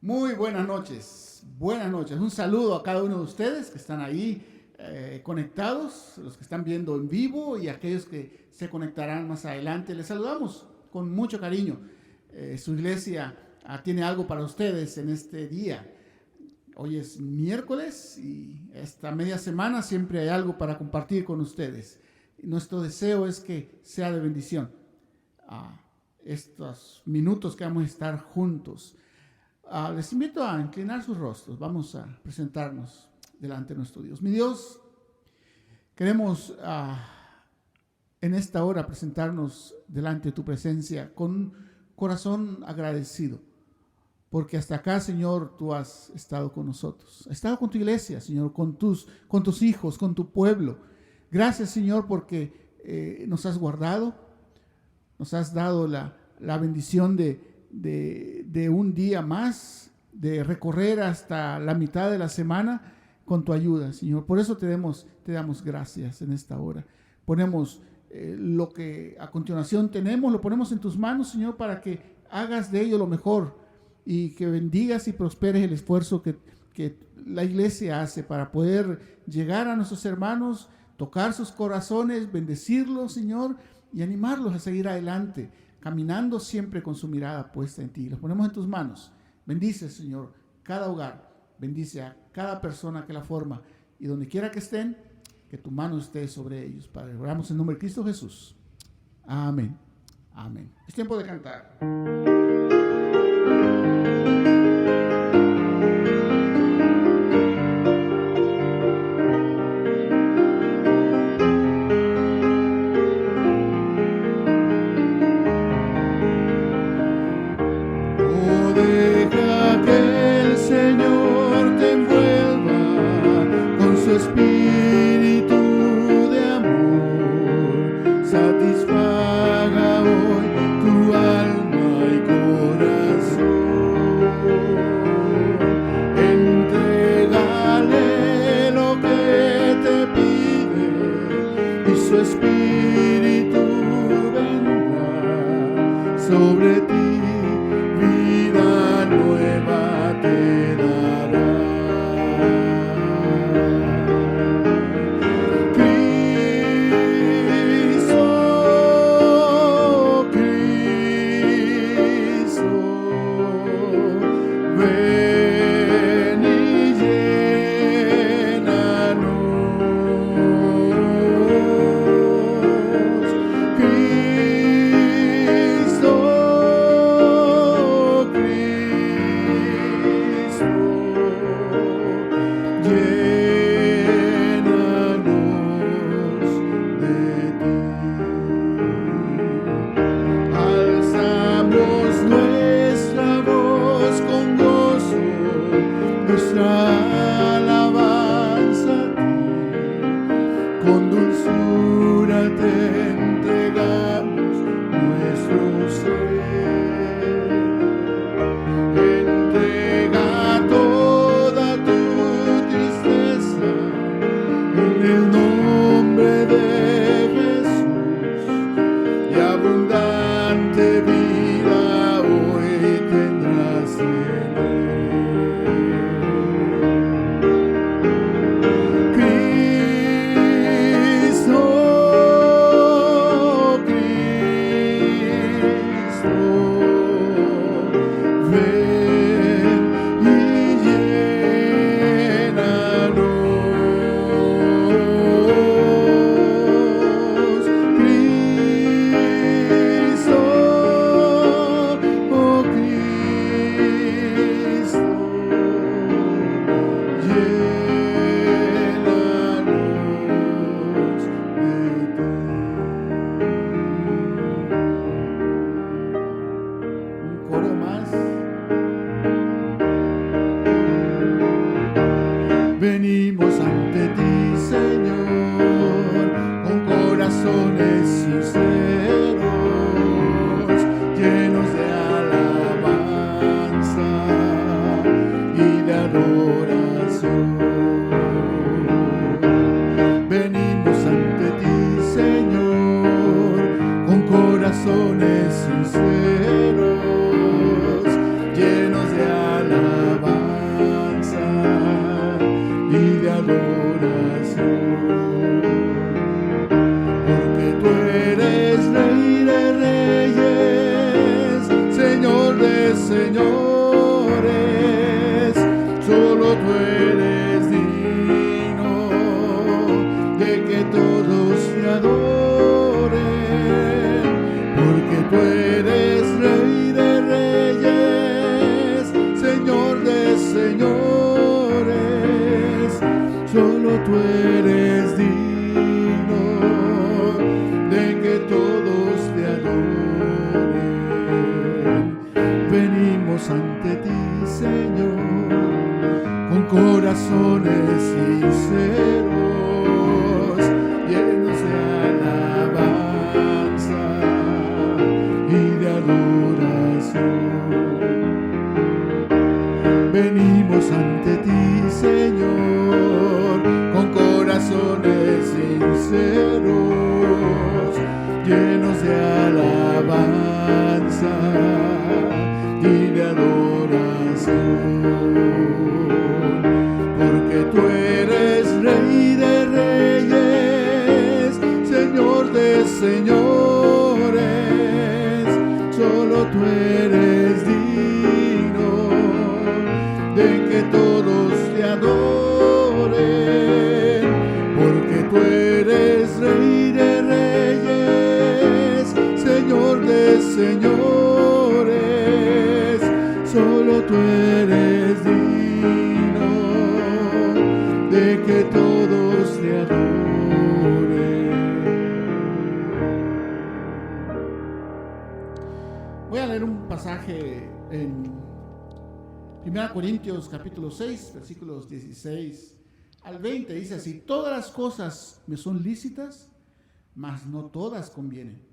Muy buenas noches, buenas noches. Un saludo a cada uno de ustedes que están ahí conectados, los que están viendo en vivo y aquellos que se conectarán más adelante. Les saludamos con mucho cariño. Su iglesia tiene algo para ustedes en este día. Hoy es miércoles y esta media semana siempre hay algo para compartir con ustedes. Nuestro deseo es que sea de bendición estos minutos que vamos a estar juntos. Les invito a inclinar sus rostros. Vamos a presentarnos delante de nuestro Dios. Mi Dios, queremos en esta hora presentarnos delante de tu presencia con un corazón agradecido. Porque hasta acá, Señor, tú has estado con nosotros. Has estado con tu iglesia, Señor, con tus hijos, con tu pueblo. Gracias, Señor, porque nos has guardado. Nos has dado la bendición de un día más, de recorrer hasta la mitad de la semana con tu ayuda, Señor. Por eso te damos gracias en esta hora. Ponemos lo que a continuación tenemos, lo ponemos en tus manos, Señor, para que hagas de ello lo mejor y que bendigas y prosperes el esfuerzo que la iglesia hace para poder llegar a nuestros hermanos, tocar sus corazones, bendecirlos, Señor, y animarlos a seguir adelante, caminando siempre con su mirada puesta en ti. Los ponemos en tus manos. Bendice, Señor, cada hogar. Bendice a cada persona que la forma. Y donde quiera que estén, que tu mano esté sobre ellos. Padre, oramos en nombre de Cristo Jesús. Amén. Amén. Es tiempo de cantar. Espíritu de amor, satisfaga hoy tu alma y corazón. Entrégale lo que te pide y su espíritu vendrá sobre ti, vida nueva te dará. señores, solo tú eres digno de que todos te adoren, porque tú eres Rey de reyes, Señor de señores, solo tú eres digno de que todos te adoren. Venimos ante ti, Señor, con corazones sinceros, llenos de alabanza y de adoración. Venimos ante ti, Señor, con corazones sinceros, llenos de alabanza y de adoración, porque tú eres Rey de reyes, Señor de señores, solo tú eres digno de que todos te adoren, porque tú eres Rey de reyes, Señor de señores, solo tú eres digno de que todos te adoren. Voy a leer un pasaje en 1 Corintios capítulo 6, versículos 16 al 20. Dice así: todas las cosas me son lícitas, mas no todas convienen.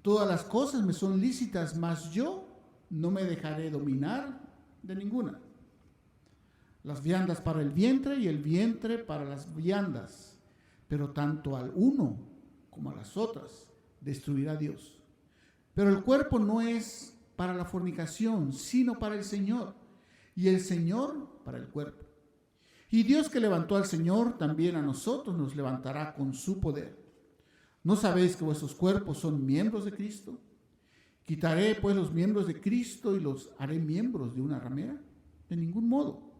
Todas las cosas me son lícitas, mas yo no me dejaré dominar de ninguna. Las viandas para el vientre y el vientre para las viandas, pero tanto al uno como a las otras destruirá Dios. Pero el cuerpo no es para la fornicación, sino para el Señor, y el Señor para el cuerpo. Y Dios que levantó al Señor, también a nosotros nos levantará con su poder. ¿No sabéis que vuestros cuerpos son miembros de Cristo? ¿Quitaré pues los miembros de Cristo y los haré miembros de una ramera? De ningún modo.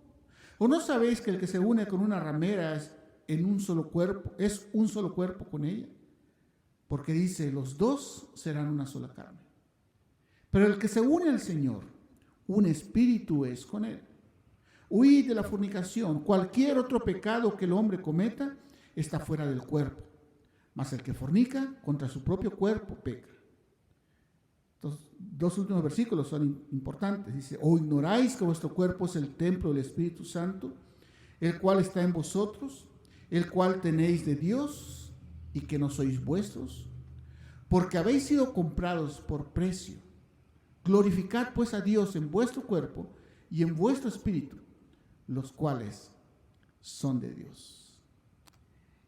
¿O no sabéis que el que se une con una ramera es un solo cuerpo con ella? Porque dice, los dos serán una sola carne. Pero el que se une al Señor, un espíritu es con él. Huid de la fornicación. Cualquier otro pecado que el hombre cometa está fuera del cuerpo, mas el que fornica contra su propio cuerpo peca. Estos dos últimos versículos son importantes. Dice, ¿o ignoráis que vuestro cuerpo es el templo del Espíritu Santo, el cual está en vosotros, el cual tenéis de Dios, y que no sois vuestros? Porque habéis sido comprados por precio. Glorificad pues a Dios en vuestro cuerpo y en vuestro espíritu, los cuales son de Dios.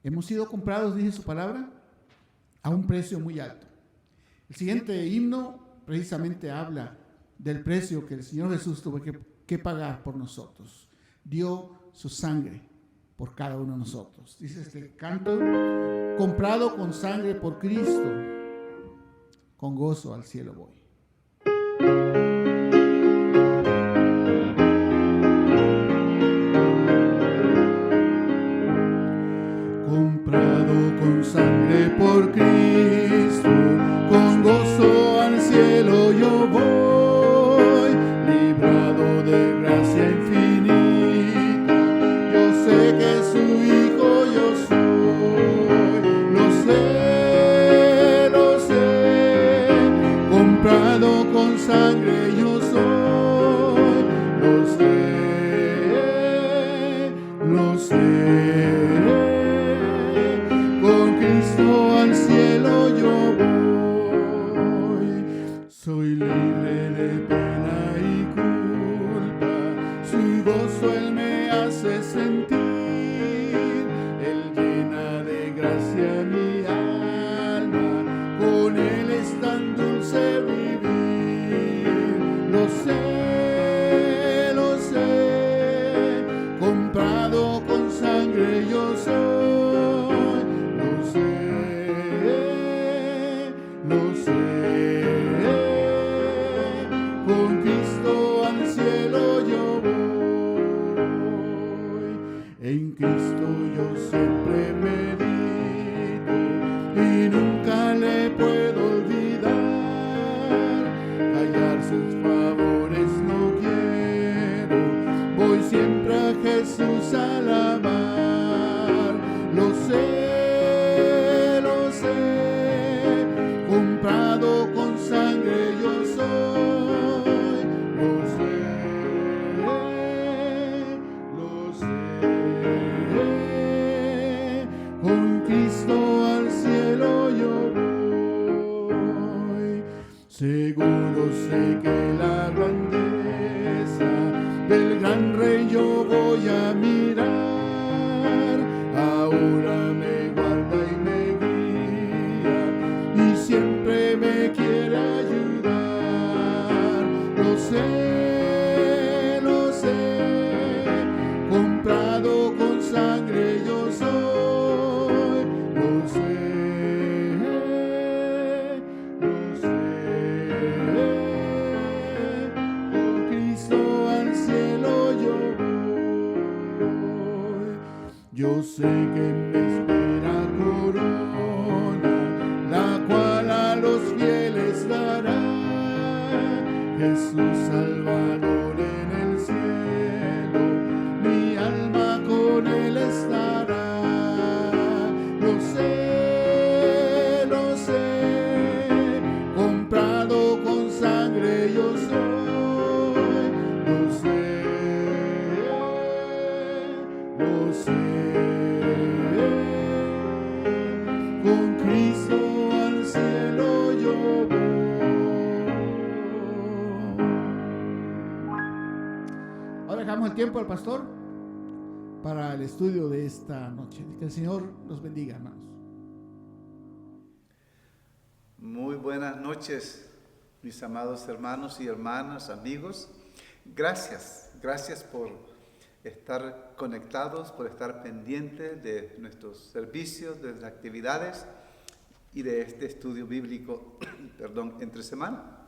Hemos sido comprados, dice su palabra, a un precio muy alto. El siguiente himno precisamente habla del precio que el Señor Jesús tuvo que pagar por nosotros. Dio su sangre por cada uno de nosotros. Dice este canto: comprado con sangre por Cristo, con gozo al cielo voy. Comprado con sangre por Cristo, con gozo al cielo yo voy, librado de gracia infinita, yo sé que su hijo yo soy, lo sé, comprado con sangre yo soy, lo sé. Con Cristo al cielo yo voy, soy libre de pena y culpa, su gozo Él me hace sentir, Él llena de gracia mi alma, con Él es tan dulce vivir, lo sé, comprado con sangre yo soy. Lo sé, con Cristo lo sé, comprado con sangre yo soy, lo sé, con Cristo al cielo yo voy, yo sé que me espera corona, la cual a los fieles dará Jesús Salvador en el cielo, mi alma con él estará. Lo sé, comprado con sangre yo soy, lo sé, con Cristo al cielo yo voy. Ahora dejamos el tiempo al pastor para el estudio de esta noche. Que el Señor los bendiga, hermanos. Muy buenas noches, mis amados hermanos y hermanas, amigos. Gracias por estar conectados, por estar pendientes de nuestros servicios, de las actividades y de este estudio bíblico, entre semana.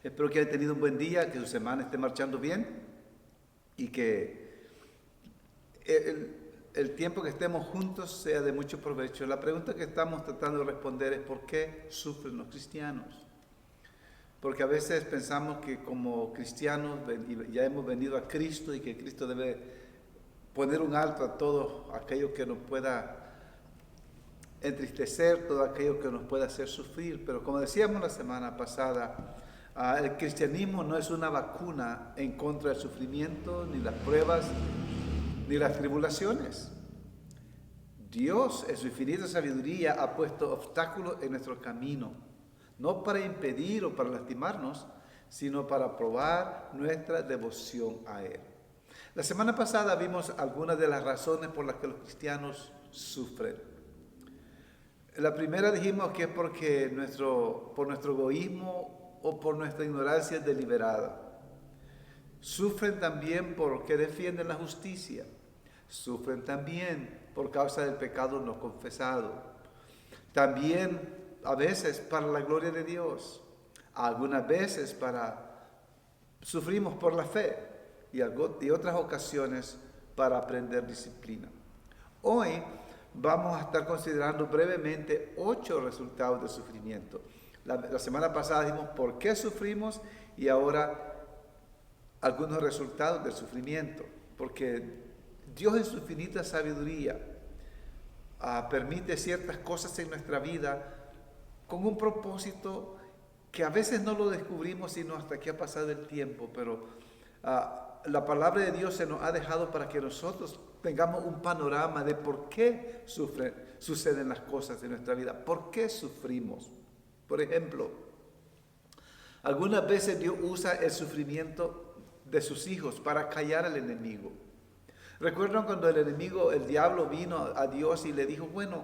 Espero que hayan tenido un buen día, que su semana esté marchando bien y que el tiempo que estemos juntos sea de mucho provecho. La pregunta que estamos tratando de responder es ¿por qué sufren los cristianos? Porque a veces pensamos que como cristianos ya hemos venido a Cristo y que Cristo debe poner un alto a todo aquello que nos pueda entristecer, todo aquello que nos pueda hacer sufrir. Pero como decíamos la semana pasada, el cristianismo no es una vacuna en contra del sufrimiento, ni las pruebas, ni las tribulaciones. Dios, en su infinita sabiduría, ha puesto obstáculos en nuestro camino, no para impedir o para lastimarnos, sino para probar nuestra devoción a Él. La semana pasada vimos algunas de las razones por las que los cristianos sufren. La primera dijimos que es porque por nuestro egoísmo o por nuestra ignorancia deliberada. Sufren también porque defienden la justicia. Sufren también por causa del pecado no confesado. También a veces para la gloria de Dios. Algunas veces sufrimos por la fe y otras ocasiones para aprender disciplina. Hoy vamos a estar considerando brevemente 8 resultados del sufrimiento. La semana pasada dijimos por qué sufrimos y ahora algunos resultados del sufrimiento. Porque Dios en su infinita sabiduría permite ciertas cosas en nuestra vida con un propósito que a veces no lo descubrimos sino hasta que ha pasado el tiempo, pero la palabra de Dios se nos ha dejado para que nosotros tengamos un panorama de por qué suceden las cosas en nuestra vida, por qué sufrimos. Por ejemplo, algunas veces Dios usa el sufrimiento de sus hijos para callar al enemigo. ¿Recuerdan cuando el diablo vino a Dios y le dijo, bueno,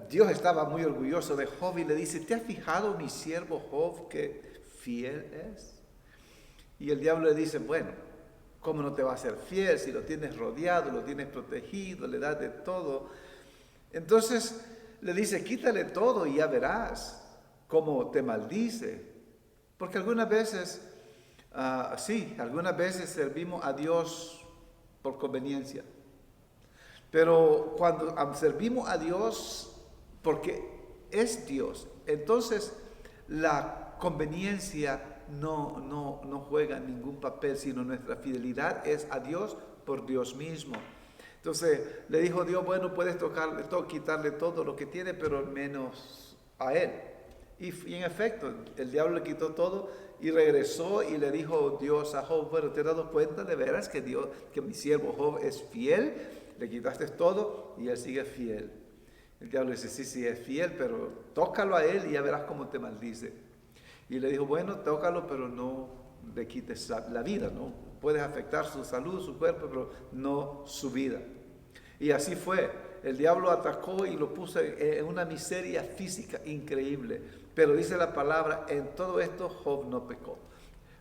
Dios estaba muy orgulloso de Job y le dice, ¿te has fijado mi siervo Job que fiel es? Y el diablo le dice, bueno, ¿cómo no te va a ser fiel si lo tienes rodeado, lo tienes protegido, le das de todo? Entonces le dice, quítale todo y ya verás cómo te maldice. Porque algunas veces servimos a Dios por conveniencia. Pero cuando servimos a Dios porque es Dios, entonces la conveniencia no juega ningún papel, sino nuestra fidelidad es a Dios por Dios mismo. Entonces le dijo Dios, bueno, puedes quitarle todo lo que tiene, pero menos a él. Y en efecto, el diablo le quitó todo y regresó y le dijo Dios a Job, bueno, ¿te has dado cuenta de veras que mi siervo Job es fiel? Le quitaste todo y él sigue fiel. El diablo dice, sí, es fiel, pero tócalo a él y ya verás cómo te maldice. Y le dijo, bueno, tócalo, pero no le quites la vida, ¿no? Puedes afectar su salud, su cuerpo, pero no su vida. Y así fue. El diablo atacó y lo puso en una miseria física increíble. Pero dice la palabra, en todo esto Job no pecó.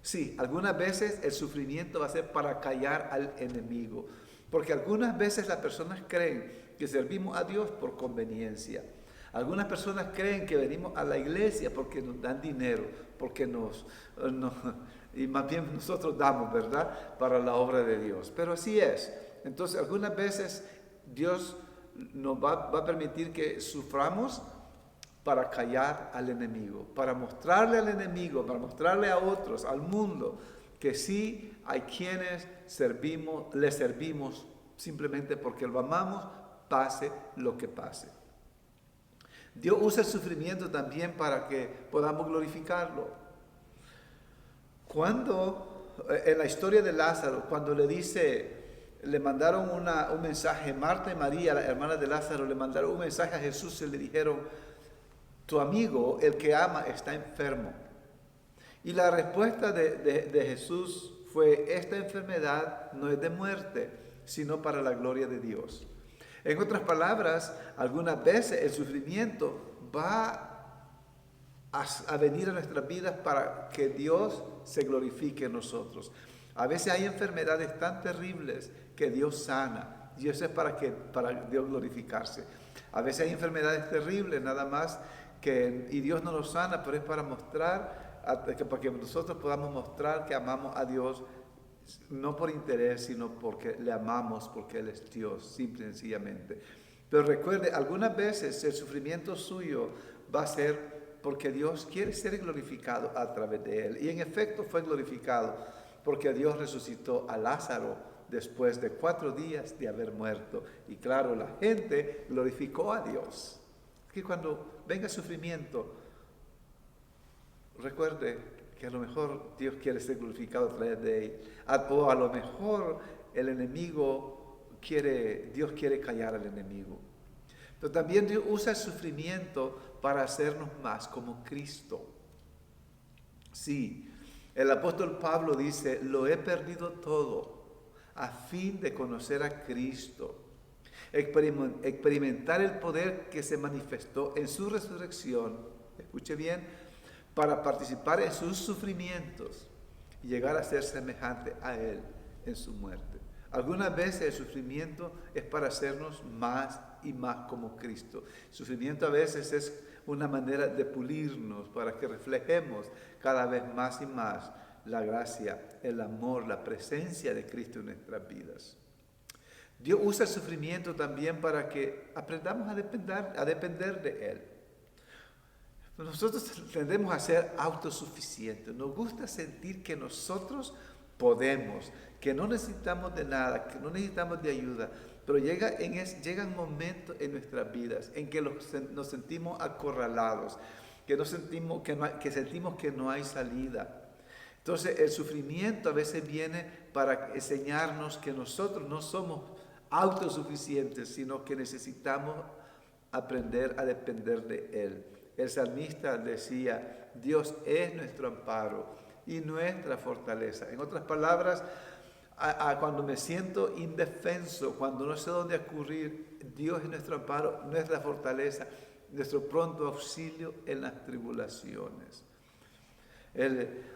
Sí, algunas veces el sufrimiento va a ser para callar al enemigo, porque algunas veces las personas creen que servimos a Dios por conveniencia. Algunas personas creen que venimos a la iglesia porque nos dan dinero, porque y más bien nosotros damos, ¿verdad?, para la obra de Dios. Pero así es. Entonces, algunas veces Dios nos va a permitir que suframos para callar al enemigo, para mostrarle al enemigo, para mostrarle a otros, al mundo, que sí hay quienes le servimos simplemente porque lo amamos, pase lo que pase. Dios usa el sufrimiento también para que podamos glorificarlo. Cuando, en la historia de Lázaro, cuando le mandaron un mensaje, Marta y María, las hermanas de Lázaro, le mandaron un mensaje a Jesús y le dijeron, tu amigo, el que ama, está enfermo. Y la respuesta de Jesús fue, esta enfermedad no es de muerte, sino para la gloria de Dios. En otras palabras, algunas veces el sufrimiento va a venir a nuestras vidas para que Dios se glorifique en nosotros. A veces hay enfermedades tan terribles que Dios sana, y eso es para Dios glorificarse. A veces hay enfermedades terribles nada más y Dios no nos sana, pero es para para que nosotros podamos mostrar que amamos a Dios, no por interés, sino porque le amamos, porque Él es Dios, simple y sencillamente. Pero recuerde, algunas veces el sufrimiento suyo va a ser porque Dios quiere ser glorificado a través de Él. Y en efecto fue glorificado porque Dios resucitó a Lázaro después de 4 días de haber muerto. Y claro, la gente glorificó a Dios. Que cuando venga sufrimiento, recuerde que a lo mejor Dios quiere ser glorificado a través de él. O a lo mejor el enemigo Dios quiere callar al enemigo. Pero también Dios usa el sufrimiento para hacernos más como Cristo. Sí, el apóstol Pablo dice, lo he perdido todo a fin de conocer a Cristo. Experimentar el poder que se manifestó en su resurrección, escuche bien, para participar en sus sufrimientos y llegar a ser semejante a Él en su muerte. Algunas veces el sufrimiento es para hacernos más y más como Cristo. El sufrimiento a veces es una manera de pulirnos para que reflejemos cada vez más y más la gracia, el amor, la presencia de Cristo en nuestras vidas. Dios usa el sufrimiento también para que aprendamos a depender de Él. Nosotros tendemos a ser autosuficientes. Nos gusta sentir que nosotros podemos, que no necesitamos de nada, que no necesitamos de ayuda. Pero llegan momentos en nuestras vidas en que nos sentimos acorralados, que sentimos que no hay salida. Entonces el sufrimiento a veces viene para enseñarnos que nosotros no somos autosuficientes, sino que necesitamos aprender a depender de Él. El salmista decía, Dios es nuestro amparo y nuestra fortaleza. En otras palabras, cuando me siento indefenso, cuando no sé dónde acudir, Dios es nuestro amparo, nuestra fortaleza, nuestro pronto auxilio en las tribulaciones.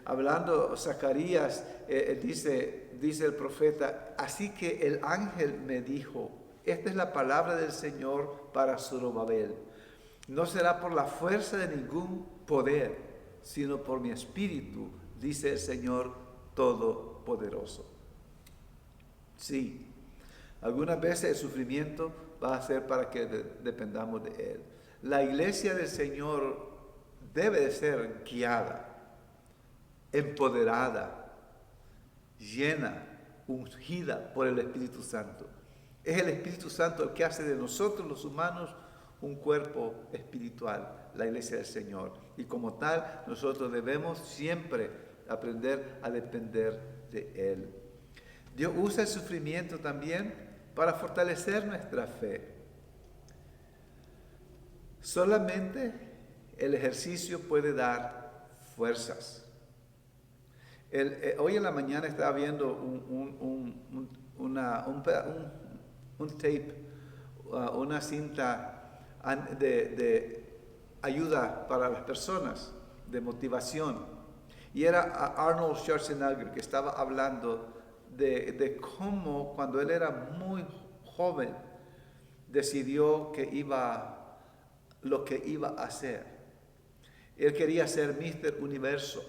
Hablando Zacarías, dice el profeta, así que el ángel me dijo, esta es la palabra del Señor para Zorobabel. No será por la fuerza de ningún poder, sino por mi espíritu, dice el Señor Todopoderoso. Sí, algunas veces el sufrimiento va a ser para que dependamos de Él. La iglesia del Señor debe de ser guiada, empoderada, llena, ungida por el Espíritu Santo. Es el Espíritu Santo el que hace de nosotros los humanos un cuerpo espiritual, la iglesia del Señor. Y como tal, nosotros debemos siempre aprender a depender de Él. Dios usa el sufrimiento también para fortalecer nuestra fe. Solamente el ejercicio puede dar fuerzas. Hoy en la mañana estaba viendo un tape, una cinta ayuda para las personas, de motivación. Y era Arnold Schwarzenegger que estaba hablando de cómo cuando él era muy joven decidió lo que iba a hacer. Él quería ser Mr. Universo.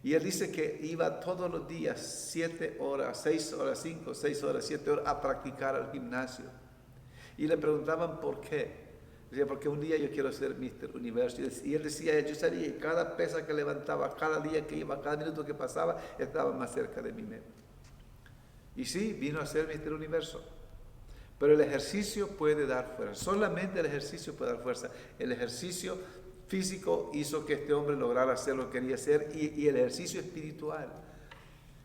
Y él dice que iba todos los días 7 horas, 6 horas, 5, 6 horas, 7 horas a practicar al gimnasio. Y le preguntaban por qué. Decía, porque un día yo quiero ser Mr. Universo. Y él decía, yo sabía que cada pesa que levantaba, cada día que iba, cada minuto que pasaba, estaba más cerca de mi meta. Y sí, vino a ser Mr. Universo. Pero el ejercicio puede dar fuerza. Solamente el ejercicio puede dar fuerza. El ejercicio físico hizo que este hombre lograra hacer lo que quería hacer. Y el ejercicio espiritual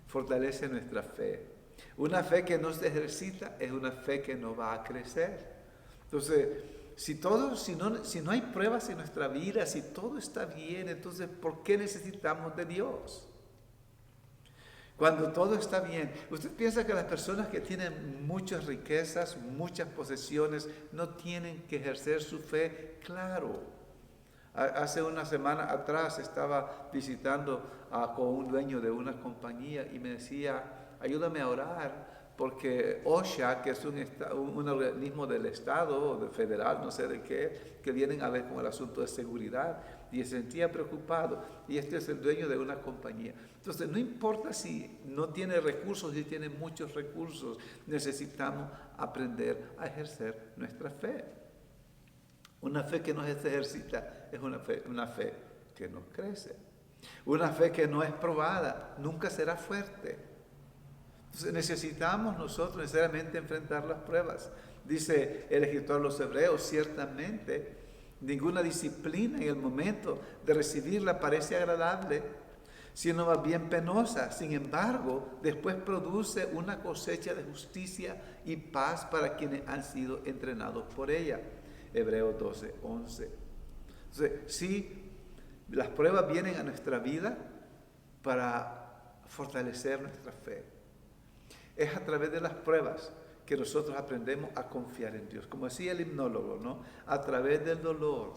fortalece nuestra fe. Una fe que no se ejercita es una fe que no va a crecer. Entonces, si no hay pruebas en nuestra vida, si todo está bien, entonces ¿por qué necesitamos de Dios? Cuando todo está bien, ¿usted piensa que las personas que tienen muchas riquezas, muchas posesiones, no tienen que ejercer su fe? Claro. Hace una semana atrás estaba visitando con un dueño de una compañía y me decía, ayúdame a orar, porque OSHA, que es un organismo del Estado o del federal, no sé de qué, que vienen a ver con el asunto de seguridad, y se sentía preocupado, y este es el dueño de una compañía. Entonces, no importa si no tiene recursos, si tiene muchos recursos, necesitamos aprender a ejercer nuestra fe. Una fe que no se ejercita es una fe que no crece. Una fe que no es probada nunca será fuerte. Entonces necesitamos nosotros necesariamente enfrentar las pruebas. Dice el escritor a los Hebreos, ciertamente ninguna disciplina en el momento de recibirla parece agradable, sino más bien penosa. Sin embargo, después produce una cosecha de justicia y paz para quienes han sido entrenados por ella. Hebreos 12:11. Entonces, sí, las pruebas vienen a nuestra vida para fortalecer nuestra fe. Es a través de las pruebas que nosotros aprendemos a confiar en Dios. Como decía el himnólogo, ¿no? A través del dolor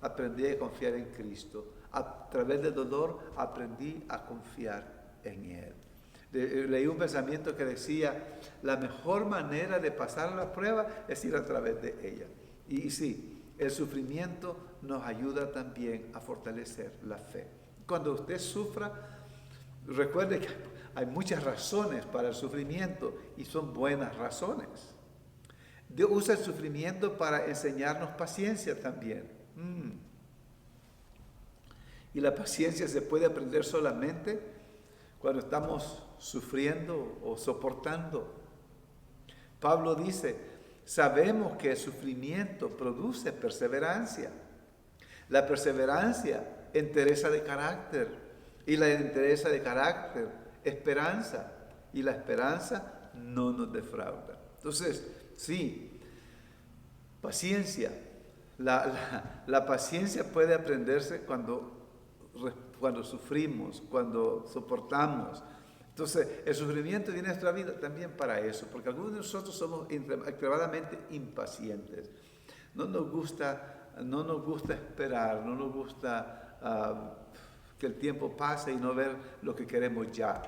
aprendí a confiar en Cristo. A través del dolor aprendí a confiar en Él. Leí un pensamiento que decía, la mejor manera de pasar la prueba es ir a través de ella. Y sí, el sufrimiento nos ayuda también a fortalecer la fe. Cuando usted sufra, recuerde que hay muchas razones para el sufrimiento y son buenas razones. Dios usa el sufrimiento para enseñarnos paciencia también. Y la paciencia se puede aprender solamente cuando estamos sufriendo o soportando. Pablo dice, sabemos que el sufrimiento produce perseverancia. La perseverancia entereza de carácter y la entereza de carácter esperanza, y la esperanza no nos defrauda. Entonces, sí, paciencia. La paciencia puede aprenderse cuando sufrimos, cuando soportamos. Entonces, el sufrimiento viene a nuestra vida también para eso, porque algunos de nosotros somos extremadamente impacientes. No nos gusta esperar, no nos gusta que el tiempo pase y no ver lo que queremos ya.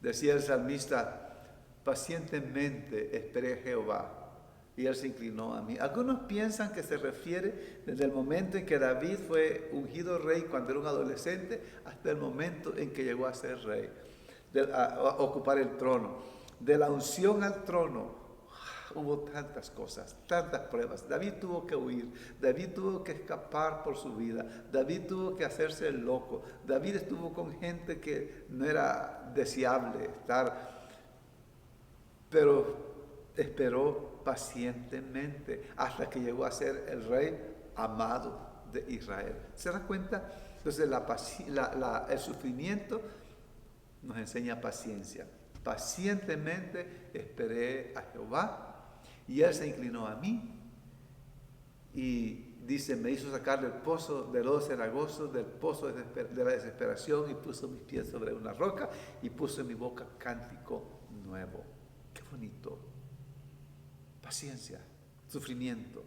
Decía el salmista, pacientemente esperé a Jehová y Él se inclinó a mí. Algunos piensan que se refiere desde el momento en que David fue ungido rey cuando era un adolescente hasta el momento en que llegó a ser rey, a ocupar el trono. De la unción al trono hubo tantas cosas, tantas pruebas. David tuvo que huir, David tuvo que escapar por su vida, David tuvo que hacerse el loco, David estuvo con gente que no era deseable estar, pero esperó pacientemente hasta que llegó a ser el rey amado de Israel. ¿Se da cuenta? Entonces el sufrimiento nos enseña paciencia. Pacientemente esperé a Jehová y Él se inclinó a mí y dice, me hizo sacar del pozo de lodo cenagoso, del pozo de la desesperación, y puso mis pies sobre una roca y puso en mi boca cántico nuevo. Qué bonito. Paciencia, sufrimiento.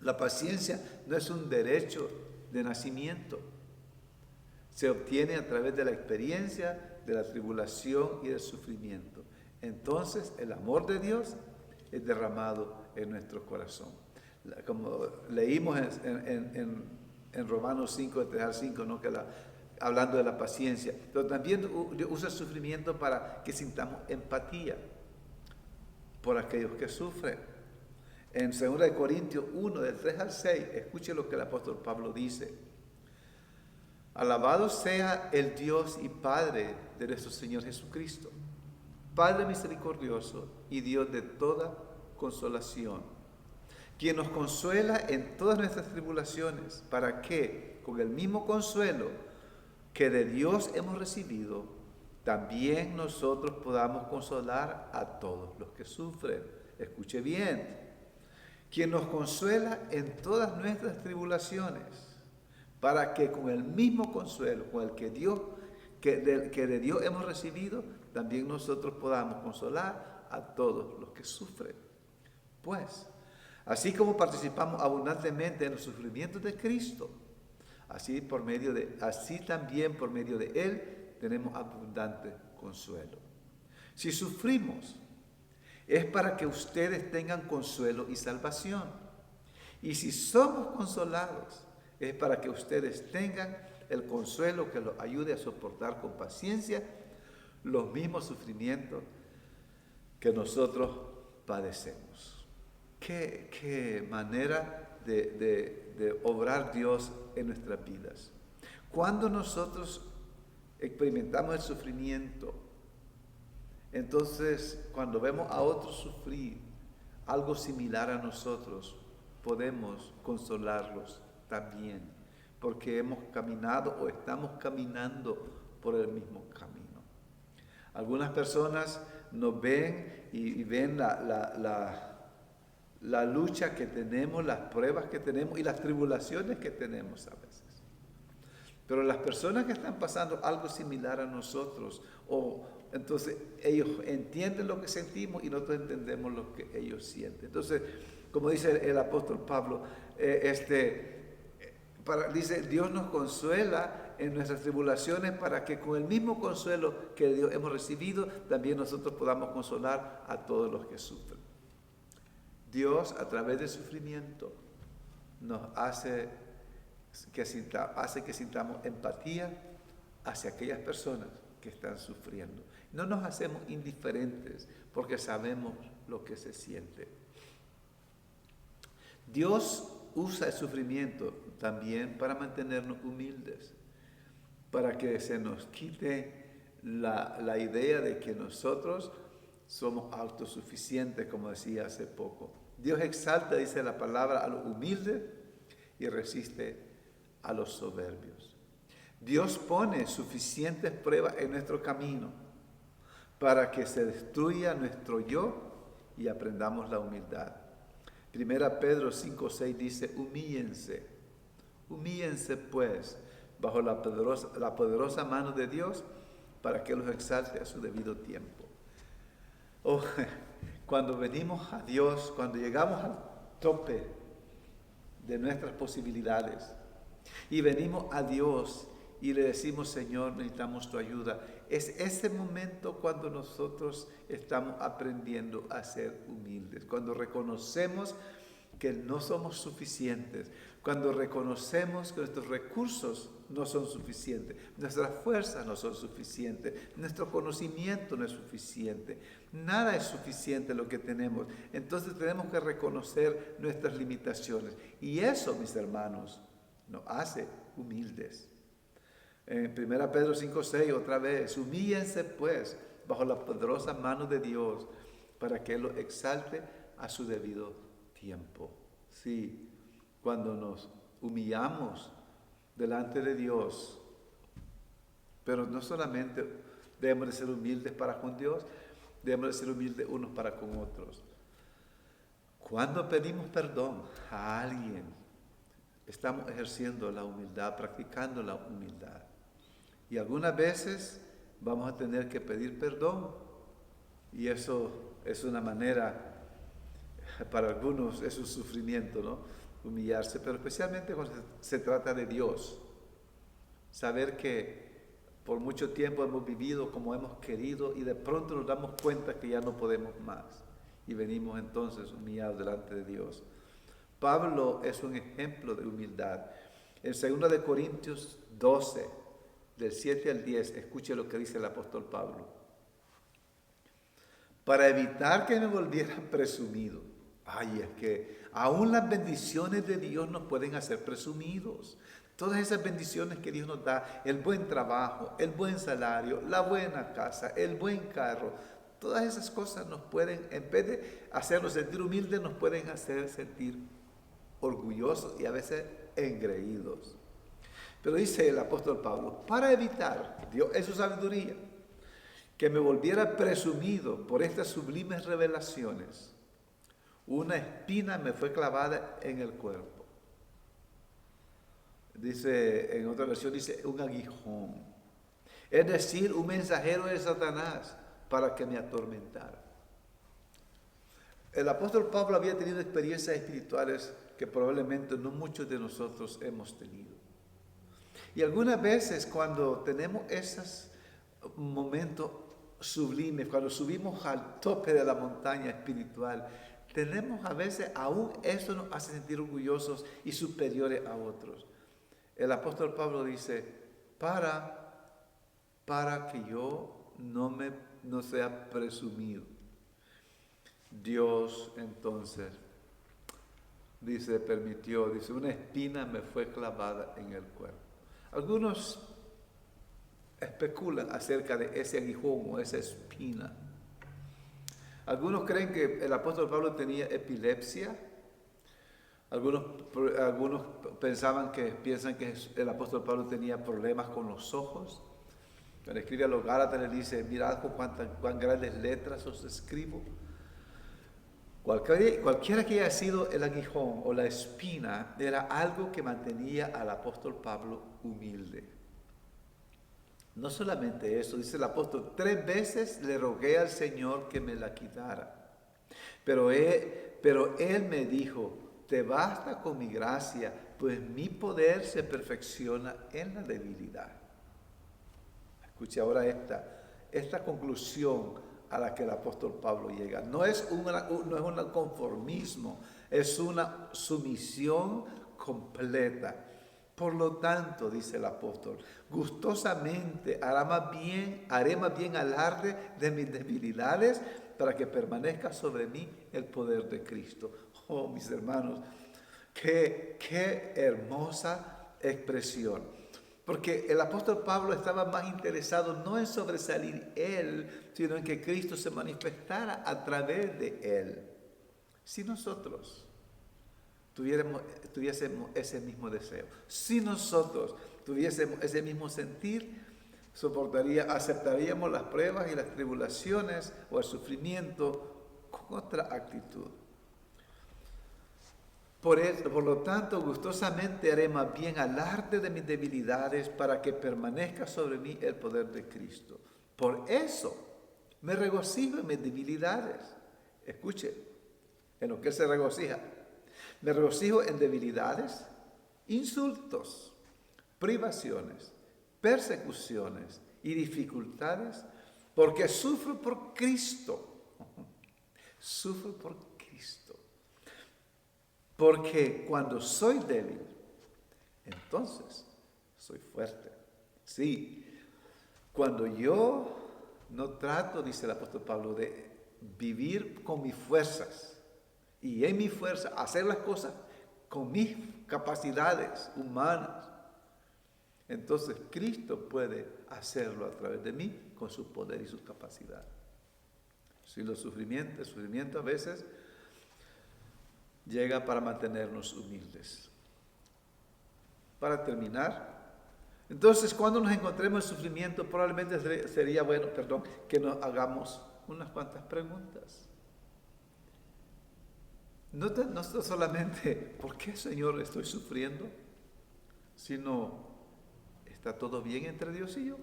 La paciencia no es un derecho de nacimiento. Se obtiene a través de la experiencia, de la tribulación y del sufrimiento. Entonces el amor de Dios es derramado en nuestro corazón. Como leímos en Romanos 5, de 3 al 5, ¿no? Hablando de la paciencia, pero también usa el sufrimiento para que sintamos empatía por aquellos que sufren. En 2 Corintios 1, del 3 al 6, escuche lo que el apóstol Pablo dice. Alabado sea el Dios y Padre de nuestro Señor Jesucristo, Padre misericordioso y Dios de toda consolación, quien nos consuela en todas nuestras tribulaciones, para que, con el mismo consuelo que de Dios hemos recibido, también nosotros podamos consolar a todos los que sufren. Escuche bien, quien nos consuela en todas nuestras tribulaciones, para que con el mismo consuelo con el que de Dios hemos recibido, también nosotros podamos consolar a todos los que sufren. Pues, así como participamos abundantemente en los sufrimientos de Cristo, así también por medio de Él tenemos abundante consuelo. Si sufrimos, es para que ustedes tengan consuelo y salvación. Y si somos consolados, es para que ustedes tengan el consuelo que los ayude a soportar con paciencia los mismos sufrimientos que nosotros padecemos. Qué manera de obrar Dios en nuestras vidas. Cuando nosotros experimentamos el sufrimiento, entonces cuando vemos a otros sufrir algo similar a nosotros, podemos consolarlos también, porque hemos caminado o estamos caminando por el mismo camino. Algunas personas nos ven y ven la lucha que tenemos, las pruebas que tenemos y las tribulaciones que tenemos a veces. Pero las personas que están pasando algo similar a nosotros, entonces ellos entienden lo que sentimos y nosotros entendemos lo que ellos sienten. Entonces, como dice el apóstol Pablo, dice, Dios nos consuela en nuestras tribulaciones para que con el mismo consuelo que de Dios hemos recibido, también nosotros podamos consolar a todos los que sufren. Dios, a través del sufrimiento, nos hace que sintamos empatía hacia aquellas personas que están sufriendo. No nos hacemos indiferentes porque sabemos lo que se siente. Dios usa el sufrimiento también para mantenernos humildes, para que se nos quite la idea de que nosotros somos autosuficientes, como decía hace poco. Dios exalta, dice la palabra, a los humildes y resiste a los soberbios. Dios pone suficientes pruebas en nuestro camino para que se destruya nuestro yo y aprendamos la humildad. 1 Pedro 5:6 dice, humíllense pues bajo la poderosa mano de Dios para que los exalte a su debido tiempo. Cuando venimos a Dios, cuando llegamos al tope de nuestras posibilidades y venimos a Dios y le decimos, Señor, necesitamos tu ayuda, es ese momento cuando nosotros estamos aprendiendo a ser humildes, cuando reconocemos que no somos suficientes, cuando reconocemos que nuestros recursos no son suficientes, nuestras fuerzas no son suficientes, nuestro conocimiento no es suficiente, nada es suficiente lo que tenemos. Entonces tenemos que reconocer nuestras limitaciones y eso, mis hermanos, nos hace humildes. En 1 Pedro 5:6 otra vez, humíllense pues bajo la poderosa mano de Dios para que Él los exalte a su debido tiempo. Sí, cuando nos humillamos delante de Dios, pero no solamente debemos de ser humildes para con Dios, debemos de ser humildes unos para con otros. Cuando pedimos perdón a alguien, estamos ejerciendo la humildad, practicando la humildad. Y algunas veces vamos a tener que pedir perdón y eso es una manera, para algunos es un sufrimiento, ¿no? humillarse, pero especialmente cuando se trata de Dios. Saber que por mucho tiempo hemos vivido como hemos querido y de pronto nos damos cuenta que ya no podemos más. Y venimos entonces humillados delante de Dios. Pablo es un ejemplo de humildad. En 2 de Corintios 12, del 7 al 10, escuche lo que dice el apóstol Pablo. Para evitar que me volviera presumido. Ay, es que aún las bendiciones de Dios nos pueden hacer presumidos. Todas esas bendiciones que Dios nos da, el buen trabajo, el buen salario, la buena casa, el buen carro, todas esas cosas nos pueden, en vez de hacernos sentir humildes, nos pueden hacer sentir orgullosos y a veces engreídos. Pero dice el apóstol Pablo, para evitar, Dios en su sabiduría, que me volviera presumido por estas sublimes revelaciones, una espina me fue clavada en el cuerpo. Dice, en otra versión dice, un aguijón. Es decir, un mensajero de Satanás para que me atormentara. El apóstol Pablo había tenido experiencias espirituales que probablemente no muchos de nosotros hemos tenido. Y algunas veces cuando tenemos esos momentos sublimes, cuando subimos al tope de la montaña espiritual, tenemos a veces, aún eso nos hace sentir orgullosos y superiores a otros. El apóstol Pablo dice, para que yo no sea presumido. Dios entonces, permitió, una espina me fue clavada en el cuerpo. Algunos especulan acerca de ese aguijón o esa espina. Algunos creen que el apóstol Pablo tenía epilepsia. Algunos piensan que el apóstol Pablo tenía problemas con los ojos. Cuando escribe a los Gálatas le dice, mirad con cuán grandes letras os escribo. Cualquiera que haya sido el aguijón o la espina, era algo que mantenía al apóstol Pablo humilde. No solamente eso, dice el apóstol, 3 veces le rogué al Señor que me la quitara. Pero él me dijo, te basta con mi gracia, pues mi poder se perfecciona en la debilidad. Escuche ahora esta conclusión a la que el apóstol Pablo llega. No es un conformismo, es una sumisión completa. Por lo tanto, dice el apóstol, gustosamente haré más bien alarde de mis debilidades para que permanezca sobre mí el poder de Cristo. Oh, mis hermanos, qué hermosa expresión. Porque el apóstol Pablo estaba más interesado no en sobresalir él, sino en que Cristo se manifestara a través de él. Si nosotros tuviésemos ese mismo deseo, si nosotros tuviésemos ese mismo sentir, aceptaríamos las pruebas y las tribulaciones o el sufrimiento con otra actitud. Por lo tanto, gustosamente haré más bien alarde de mis debilidades para que permanezca sobre mí el poder de Cristo. Por eso me regocijo en mis debilidades. Escuche, en lo que él se regocija. Me regocijo en debilidades, insultos, privaciones, persecuciones y dificultades, porque sufro por Cristo. Sufro por Cristo. Porque cuando soy débil, entonces soy fuerte. Sí, cuando yo no trato, dice el apóstol Pablo, de vivir con mis fuerzas y en mi fuerza hacer las cosas con mis capacidades humanas, entonces Cristo puede hacerlo a través de mí con su poder y sus capacidades. Si el sufrimiento a veces llega para mantenernos humildes. Para terminar, entonces cuando nos encontremos en sufrimiento, probablemente sería bueno, que nos hagamos unas cuantas preguntas. No solamente, ¿por qué, Señor, estoy sufriendo? Sino, ¿está todo bien entre Dios y yo?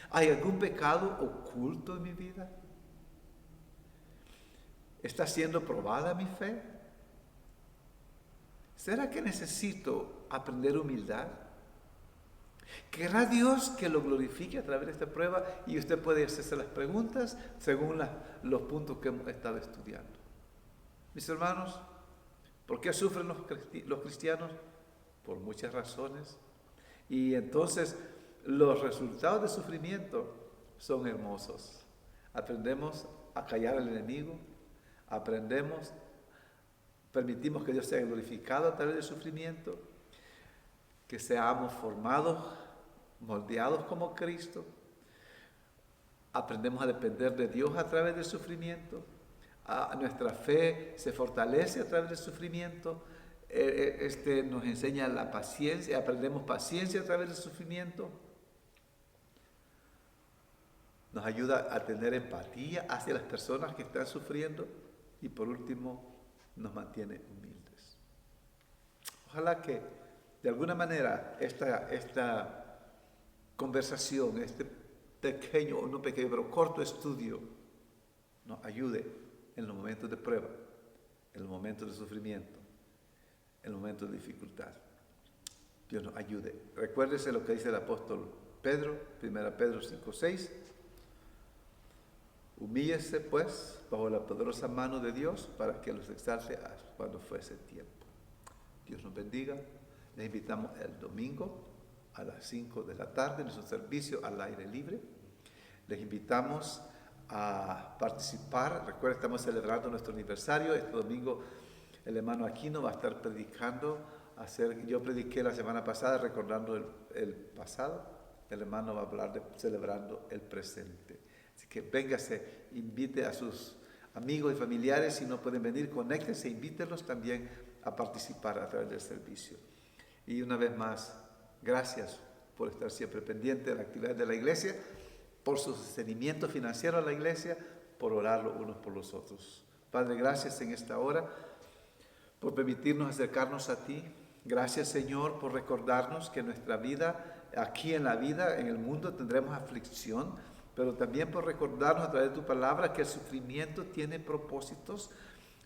¿Hay algún pecado oculto en mi vida? ¿Está siendo probada mi fe? ¿Será que necesito aprender humildad? ¿Querrá Dios que lo glorifique a través de esta prueba? Y usted puede hacerse las preguntas según los puntos que hemos estado estudiando. Mis hermanos, ¿por qué sufren los cristianos? Por muchas razones. Y entonces los resultados de sufrimiento son hermosos. Aprendemos a callar al enemigo, permitimos que Dios sea glorificado a través del sufrimiento, que seamos formados, moldeados como Cristo. Aprendemos a depender de Dios a través del sufrimiento. Nuestra fe se fortalece a través del sufrimiento. Nos enseña la paciencia, aprendemos paciencia a través del sufrimiento. Nos ayuda a tener empatía hacia las personas que están sufriendo. Y por último, nos mantiene humildes. Ojalá que de alguna manera esta conversación, este pequeño, o no pequeño, pero corto estudio, nos ayude en los momentos de prueba, en los momentos de sufrimiento, en los momentos de dificultad. Dios nos ayude. Recuérdese lo que dice el apóstol Pedro, 1 Pedro 5:6. Humíllese pues bajo la poderosa mano de Dios para que los exalte cuando fuese tiempo. Dios nos bendiga. Les invitamos el domingo a las 5 de la tarde en nuestro servicio al aire libre. Les invitamos a participar. Recuerden, estamos celebrando nuestro aniversario. Este domingo el hermano Aquino va a estar predicando. Yo prediqué la semana pasada recordando el pasado. El hermano va a hablar de celebrando el presente. Así que véngase, invite a sus amigos y familiares. Si no pueden venir, conéctense, invítenlos también a participar a través del servicio. Y una vez más, gracias por estar siempre pendiente de la actividad de la iglesia, por su sostenimiento financiero a la iglesia, por orar los unos por los otros. Padre, gracias en esta hora por permitirnos acercarnos a ti. Gracias, Señor, por recordarnos que en nuestra vida, aquí en la vida, en el mundo, tendremos aflicción, pero también por recordarnos a través de tu palabra que el sufrimiento tiene propósitos.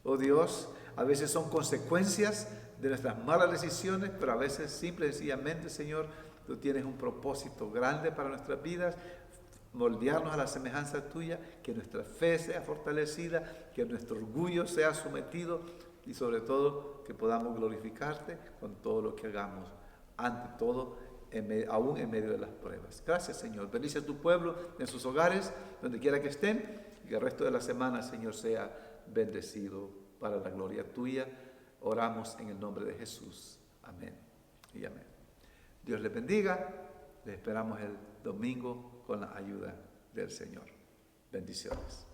Oh Dios, a veces son consecuencias de nuestras malas decisiones, pero a veces simple y sencillamente, Señor, tú tienes un propósito grande para nuestras vidas, moldearnos a la semejanza tuya, que nuestra fe sea fortalecida, que nuestro orgullo sea sometido y sobre todo que podamos glorificarte con todo lo que hagamos, ante todo, aún en medio de las pruebas. Gracias, Señor. Bendice a tu pueblo en sus hogares, donde quiera que estén, y que el resto de la semana, Señor, sea bendecido para la gloria tuya. Oramos en el nombre de Jesús. Amén y amén. Dios les bendiga. Les esperamos el domingo con la ayuda del Señor. Bendiciones.